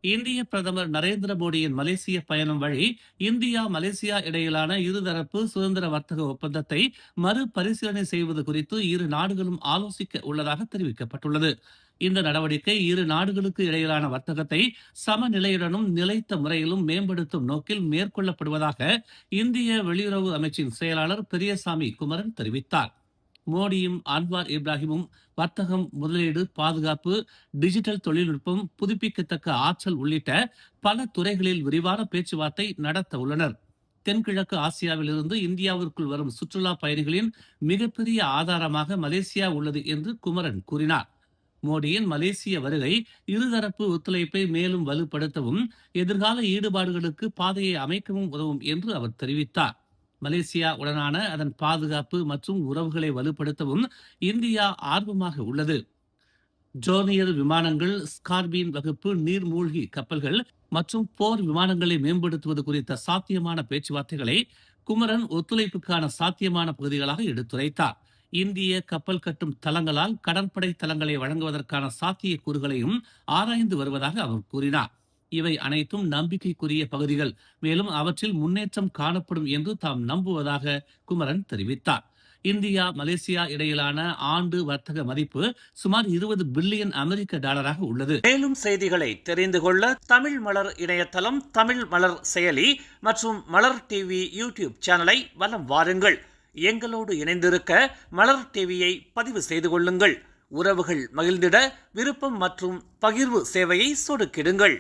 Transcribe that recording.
இந்திய பிரதமர் நரேந்திர மோடியின் மலேசிய பயணம் வழி இந்தியா மலேசியா இடையிலான இருதரப்பு சுதந்திர வர்த்தக ஒப்பந்தத்தை மறுபரிசீலனை செய்வது குறித்து இரு நாடுகளும் ஆலோசிக்க உள்ளதாக தெரிவிக்கப்பட்டுள்ளது. இந்த நடவடிக்கை இரு நாடுகளுக்கு இடையிலான வர்த்தகத்தை சமநிலையுடனும் நிலைத்த முறையிலும் மேம்படுத்தும் நோக்கில் மேற்கொள்ளப்படுவதாக இந்திய வெளியுறவு அமைச்சின் செயலாளர் பெரியசாமி குமரன் தெரிவித்தார். மோடியும் அன்வார் இப்ராஹிமும் வர்த்தகம், முதலீடு, பாதுகாப்பு, டிஜிட்டல் தொழில்நுட்பம், புதுப்பிக்கத்தக்க ஆற்றல் உள்ளிட்ட பல துறைகளில் விரிவான பேச்சுவார்த்தை நடத்த உள்ளனர். தென்கிழக்கு ஆசியாவிலிருந்து இந்தியாவிற்குள் வரும் சுற்றுலா பயணிகளின் மிகப்பெரிய ஆதாரமாக மலேசியா உள்ளது என்று குமரன் கூறினார். மோடியின் மலேசிய வருகை இருதரப்பு ஒத்துழைப்பை மேலும் வலுப்படுத்தவும் எதிர்கால ஈடுபாடுகளுக்கு பாதையை அமைக்கவும் உதவும் என்று அவர் தெரிவித்தார். மலேசியா உடனான அதன் பாதுகாப்பு மற்றும் உறவுகளை வலுப்படுத்தவும் இந்தியா ஆர்வமாக உள்ளது. ஜோர்னியர் விமானங்கள், ஸ்கார்பின் வகுப்பு நீர்மூழ்கி கப்பல்கள் மற்றும் போர் விமானங்களை மேம்படுத்துவது குறித்த சாத்தியமான பேச்சுவார்த்தைகளை குமரன் ஒத்துழைப்புக்கான சாத்தியமான பகுதிகளாக எடுத்துரைத்தார். இந்திய கப்பல் கட்டும் தளங்களால் கடற்படை தளங்களை வழங்குவதற்கான சாத்தியக்கூறுகளையும் ஆராய்ந்து வருவதாக அவர் கூறினார். இவை அனைத்தும் நம்பிக்கைக்குரிய பகுதிகள், மேலும் அவற்றில் முன்னேற்றம் காணப்படும் என்று தாம் நம்புவதாக குமரன் தெரிவித்தார். இந்தியா மலேசியா இடையிலான ஆண்டு வர்த்தக மதிப்பு சுமார் 20 பில்லியன் அமெரிக்க டாலராக உள்ளது. மேலும் செய்திகளை தெரிந்து கொள்ள தமிழ் மலர் இணையதளம், தமிழ் மலர் செயலி மற்றும் மலர் டிவி யூடியூப் சேனலை வலம் வாருங்கள். எங்களோடு இணைந்திருக்க மலர் டிவியை பதிவு செய்து கொள்ளுங்கள். உறவுகள் மகிழ்ந்திட விருப்பம் மற்றும் பகிர்வு சேவையை சொடுக்கிடுங்கள்.